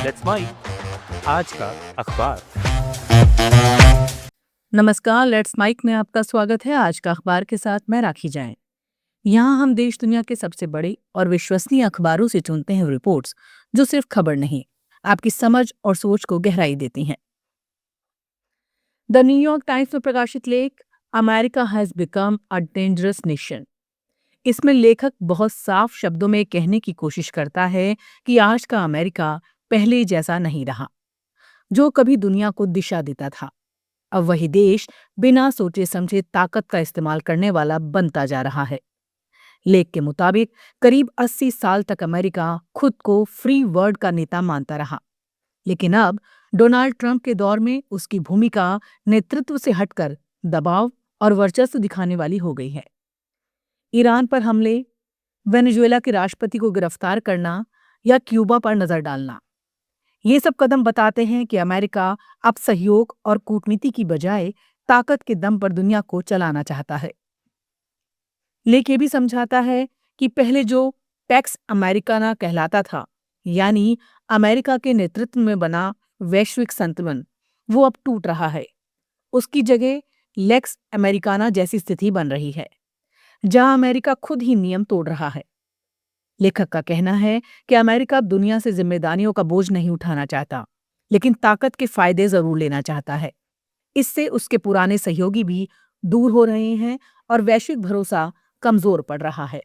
Let's mic आज का अखबार। नमस्कार, लेट्स माइक में आपका स्वागत है। आज का अखबार के साथ मैं राखी जाए। यहाँ हम देश दुनिया के सबसे बड़े और विश्वसनीय अखबारों से चुनते हैं रिपोर्ट्स जो सिर्फ खबर नहीं, आपकी समझ और सोच को गहराई देती हैं। द न्यूयॉर्क टाइम्स में प्रकाशित लेख America has become a dangerous nation. इसमें लेखक बहुत साफ शब्दों में कहने की कोशिश करता है कि आज का अमेरिका पहले जैसा नहीं रहा, जो कभी दुनिया को दिशा देता था। अब वही देश बिना सोचे समझे ताकत का इस्तेमाल करने वाला बनता जा रहा है। लेख के मुताबिक करीब 80 साल तक अमेरिका खुद को फ्री वर्ल्ड का नेता मानता रहा, लेकिन अब डोनाल्ड ट्रंप के दौर में उसकी भूमिका नेतृत्व से हटकर दबाव और वर्चस्व दिखाने वाली हो गई है। ईरान पर हमले, वेनेजुएला के राष्ट्रपति को गिरफ्तार करना या क्यूबा पर नजर डालना, ये सब कदम बताते हैं कि अमेरिका अब सहयोग और कूटनीति की बजाय ताकत के दम पर दुनिया को चलाना चाहता है। लेख ये भी समझाता है कि पहले जो पैक्स अमेरिकाना कहलाता था, यानी अमेरिका के नेतृत्व में बना वैश्विक संतुलन, वो अब टूट रहा है। उसकी जगह लेक्स अमेरिकाना जैसी स्थिति बन रही है, जहां अमेरिका खुद ही नियम तोड़ रहा है। लेखक का कहना है कि अमेरिका अब दुनिया से जिम्मेदारियों का बोझ नहीं उठाना चाहता, लेकिन ताकत के फायदे जरूर लेना चाहता है। इससे उसके पुराने सहयोगी भी दूर हो रहे हैं और वैश्विक भरोसा कमजोर पड़ रहा है।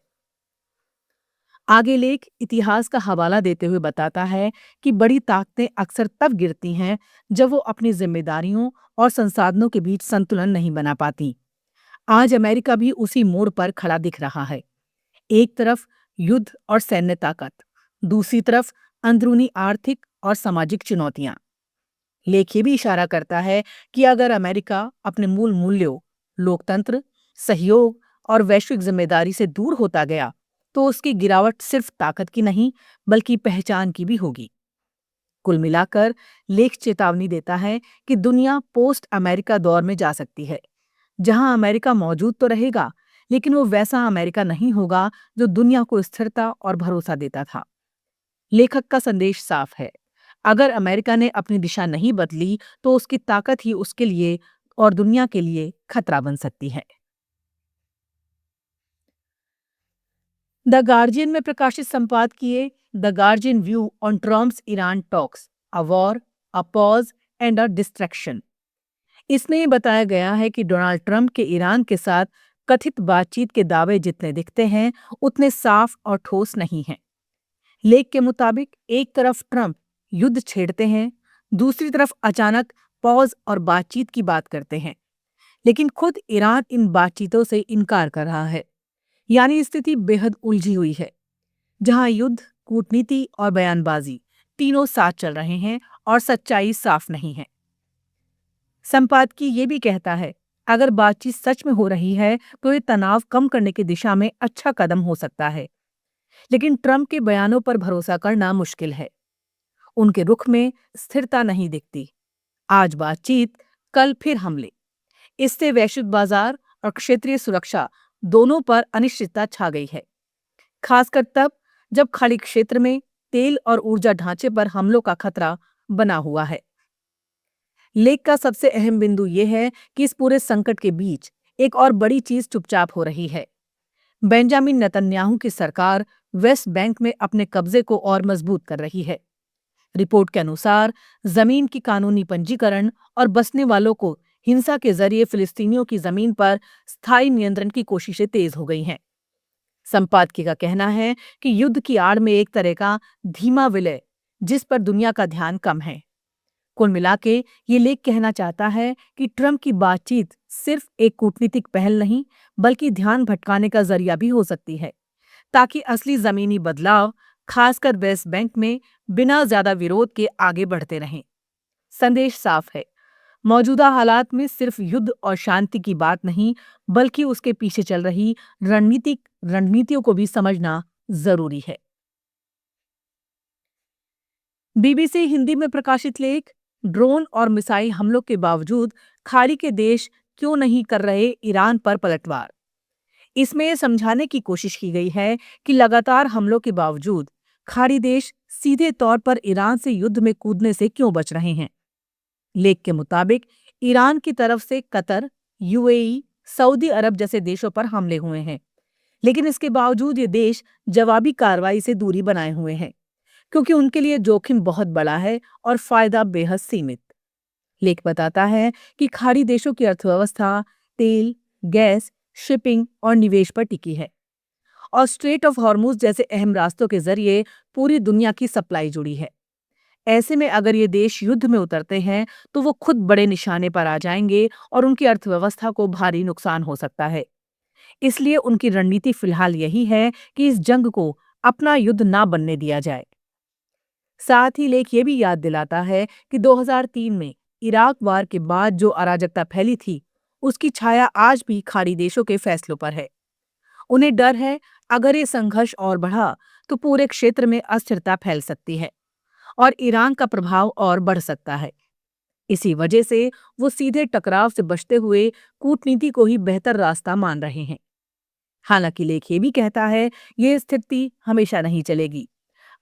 आगे लेख इतिहास का हवाला देते हुए बताता है कि बड़ी ताकतें अक्सर तब गिरती हैं जब वो अपनी जिम्मेदारियों और संसाधनों के बीच संतुलन नहीं बना पाती। आज अमेरिका भी उसी मोड़ पर खड़ा दिख रहा है। एक तरफ युद्ध और सैन्य ताकत, दूसरी तरफ अंदरूनी आर्थिक और सामाजिक चुनौतियां। लेख ये भी इशारा करता है कि अगर अमेरिका अपने मूल मूल्यों, लोकतंत्र, सहयोग और वैश्विक जिम्मेदारी से दूर होता गया, तो उसकी गिरावट सिर्फ ताकत की नहीं, बल्कि पहचान की भी होगी। कुल मिलाकर लेख चेतावनी देता है कि दुनिया पोस्ट अमेरिका दौर में जा सकती है, जहां अमेरिका मौजूद तो रहेगा, लेकिन वो वैसा अमेरिका नहीं होगा जो दुनिया को स्थिरता और भरोसा देता था। लेखक का संदेश साफ है, अगर अमेरिका ने अपनी दिशा नहीं बदली तो उसकी ताकत ही उसके लिए और दुनिया के लिए खतरा बन सकती है। द गार्जियन में प्रकाशित संपादकीय the guardian view on Trump's Iran talks, a war, a pause and a distraction. इसमें बताया गया है कि डोनाल्ड ट्रंप के ईरान के साथ कथित बातचीत के दावे जितने दिखते हैं, उतने साफ और ठोस नहीं हैं। लेख के मुताबिक एक तरफ ट्रंप युद्ध छेड़ते हैं, दूसरी तरफ अचानक पॉज और बातचीत की बात करते हैं, लेकिन खुद ईरान इन बातचीतों से इनकार कर रहा है। यानी स्थिति बेहद उलझी हुई है, जहां युद्ध, कूटनीति और बयानबाजी तीनों साथ चल रहे हैं और सच्चाई साफ नहीं है। संपादकीय ये भी कहता है, अगर बातचीत सच में हो रही है तो ये तनाव कम करने की दिशा में अच्छा कदम हो सकता है, लेकिन ट्रंप के बयानों पर भरोसा करना मुश्किल है। उनके रुख में स्थिरता नहीं दिखती। आज बातचीत, कल फिर हमले। इससे वैश्विक बाजार और क्षेत्रीय सुरक्षा दोनों पर अनिश्चितता छा गई है, खासकर तब जब खाड़ी क्षेत्र में तेल और ऊर्जा ढांचे पर हमलों का खतरा बना हुआ है। लेख का सबसे अहम बिंदु यह है कि इस पूरे संकट के बीच एक और बड़ी चीज चुपचाप हो रही है। बेंजामिन नेतन्याहू की सरकार वेस्ट बैंक में अपने कब्जे को और मजबूत कर रही है। रिपोर्ट के अनुसार जमीन की कानूनी पंजीकरण और बसने वालों को हिंसा के जरिए फिलिस्तीनियों की जमीन पर स्थायी नियंत्रण की कोशिशें तेज हो गई हैं। संपादकीय का कहना है कि युद्ध की आड़ में एक तरह का धीमा विलय, जिस पर दुनिया का ध्यान कम है। कुल मिलाके ये लेख कहना चाहता है कि ट्रंप की बातचीत सिर्फ एक कूटनीतिक पहल नहीं, बल्कि ध्यान भटकाने का जरिया भी हो सकती है, ताकि असली जमीनी बदलाव, खासकर वेस्ट बैंक में, बिना ज्यादा विरोध के आगे बढ़ते रहें। संदेश साफ है, मौजूदा हालात में सिर्फ युद्ध और शांति की बात नहीं, बल्कि उसके पीछे चल रही रणनीतियों को भी समझना जरूरी है। बीबीसी हिंदी में प्रकाशित लेख ड्रोन और मिसाइल हमलों के बावजूद खाड़ी के देश क्यों नहीं कर रहे ईरान पर पलटवार। इसमें यह समझाने की कोशिश की गई है कि लगातार हमलों के बावजूद खाड़ी देश सीधे तौर पर ईरान से युद्ध में कूदने से क्यों बच रहे हैं। लेख के मुताबिक ईरान की तरफ से कतर, यूएई, सऊदी अरब जैसे देशों पर हमले हुए हैं, लेकिन इसके बावजूद ये देश जवाबी कार्रवाई से दूरी बनाए हुए हैं, क्योंकि उनके लिए जोखिम बहुत बड़ा है और फायदा बेहद सीमित। लेख बताता है कि खाड़ी देशों की अर्थव्यवस्था तेल, गैस, शिपिंग और निवेश पर टिकी है और स्ट्रेट ऑफ हॉर्मुज जैसे अहम रास्तों के जरिए पूरी दुनिया की सप्लाई जुड़ी है। ऐसे में अगर ये देश युद्ध में उतरते हैं तो वो खुद बड़े निशाने पर आ जाएंगे और उनकी अर्थव्यवस्था को भारी नुकसान हो सकता है। इसलिए उनकी रणनीति फिलहाल यही है कि इस जंग को अपना युद्ध ना बनने दिया जाए। साथ ही लेख ये भी याद दिलाता है कि 2003 में इराक वार के बाद जो अराजकता फैली थी, उसकी छाया आज भी खाड़ी देशों के फैसलों पर है। उन्हें डर है अगर ये संघर्ष और बढ़ा तो पूरे क्षेत्र में अस्थिरता फैल सकती है और ईरान का प्रभाव और बढ़ सकता है। इसी वजह से वो सीधे टकराव से बचते हुए कूटनीति को ही बेहतर रास्ता मान रहे हैं। हालांकि लेख ये भी कहता है ये स्थिति हमेशा नहीं चलेगी।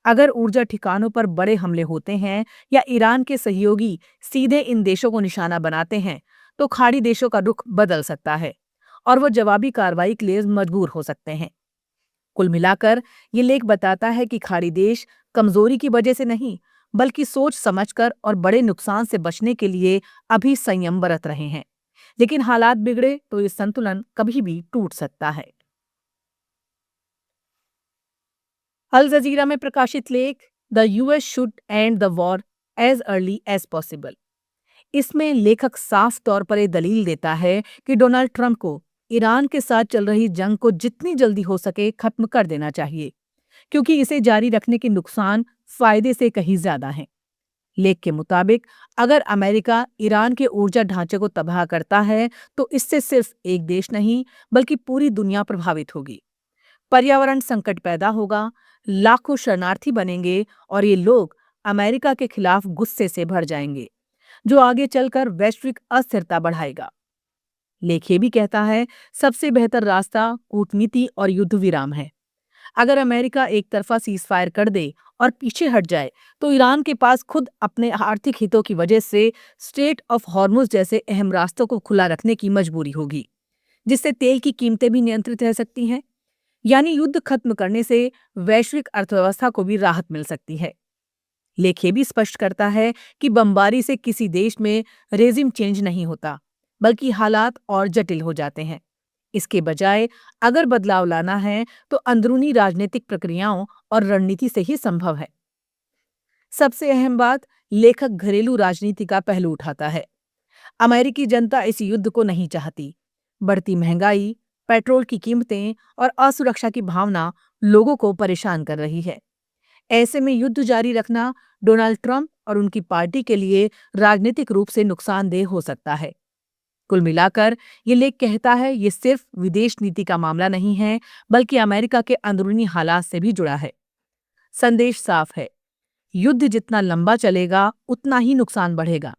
अगर ऊर्जा ठिकानों पर बड़े हमले होते हैं या ईरान के सहयोगी सीधे इन देशों को निशाना बनाते हैं तो खाड़ी देशों का रुख बदल सकता है और वो जवाबी कार्रवाई के लिए मजबूर हो सकते हैं। कुल मिलाकर ये लेख बताता है कि खाड़ी देश कमजोरी की वजह से नहीं बल्कि सोच समझकर और बड़े नुकसान से बचने के लिए अभी संयम बरत रहे हैं, लेकिन हालात बिगड़े तो ये संतुलन कभी भी टूट सकता है। अल जजीरा में प्रकाशित लेख the US should end the war as early as possible. इसमें लेखक साफ तौर पर यह दलील देता है कि डोनाल्ड ट्रंप को ईरान के साथ चल रही जंग को जितनी जल्दी हो सके खत्म कर देना चाहिए, क्योंकि इसे जारी रखने के नुकसान फायदे से कहीं ज्यादा हैं। लेख के मुताबिक अगर अमेरिका ईरान के ऊर्जा ढांचे को तबाह करता है तो इससे सिर्फ एक देश नहीं बल्कि पूरी दुनिया प्रभावित होगी। पर्यावरण संकट पैदा होगा, लाखों शरणार्थी बनेंगे और ये लोग अमेरिका के खिलाफ गुस्से से भर जाएंगे, जो आगे चलकर वैश्विक अस्थिरता बढ़ाएगा। लेख ये भी कहता है सबसे बेहतर रास्ता कूटनीति और युद्ध विराम है। अगर अमेरिका एक तरफा सीजफायर कर दे और पीछे हट जाए तो ईरान के पास खुद अपने आर्थिक हितों की वजह से स्ट्रेट ऑफ हॉर्मुज जैसे अहम रास्तों को खुला रखने की मजबूरी होगी, जिससे तेल की कीमतें भी नियंत्रित रह सकती हैं। यानी युद्ध खत्म करने से वैश्विक अर्थव्यवस्था को भी राहत मिल सकती है। लेख ये भी स्पष्ट करता है कि बमबारी से किसी देश में रेजिम चेंज नहीं होता, बल्कि हालात और जटिल हो जाते हैं। इसके बजाय अगर बदलाव लाना है तो अंदरूनी राजनीतिक प्रक्रियाओं और रणनीति से ही संभव है। सबसे अहम बात, लेखक घरेलू राजनीति का पहलू उठाता है। अमेरिकी जनता इस युद्ध को नहीं चाहती। बढ़ती महंगाई, पेट्रोल की कीमतें और असुरक्षा की भावना लोगों को परेशान कर रही है। ऐसे में युद्ध जारी रखना डोनाल्ड ट्रंप और उनकी पार्टी के लिए राजनीतिक रूप से नुकसानदेह हो सकता है। कुल मिलाकर ये लेख कहता है ये सिर्फ विदेश नीति का मामला नहीं है, बल्कि अमेरिका के अंदरूनी हालात से भी जुड़ा है। संदेश साफ है, युद्ध जितना लंबा चलेगा उतना ही नुकसान बढ़ेगा।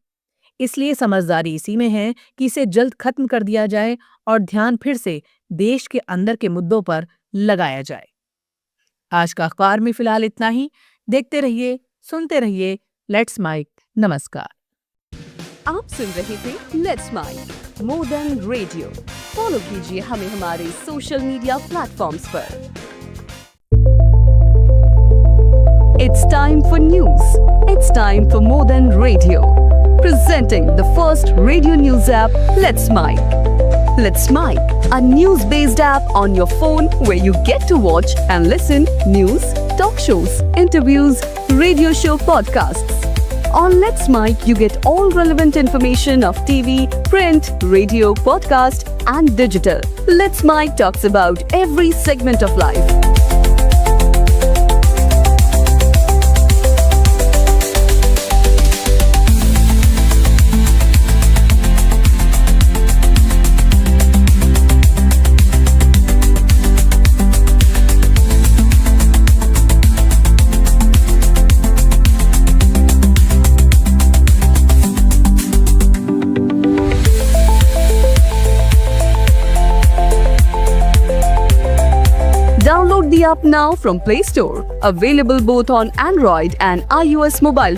इसलिए समझदारी इसी में है कि इसे जल्द खत्म कर दिया जाए और ध्यान फिर से देश के अंदर के मुद्दों पर लगाया जाए। आज का अखबार में फिलहाल इतना ही। देखते रहिए, सुनते रहिए लेट्स माइक। नमस्कार। आप सुन रहे थे let's mic more than radio. Follow कीजिए हमें हमारे सोशल मीडिया प्लेटफॉर्म्स पर। It's time for news. It's time for more than radio. Presenting the first radio news app, Let's Mic. Let's Mic, a news-based app on your phone where you get to watch and listen news, talk shows, interviews, radio show podcasts. On Let's Mic, you get all relevant information of TV, print, radio, podcast, and digital. Let's Mic talks about every segment of life. Download app now from Play Store. Available both on Android and iOS mobile phones.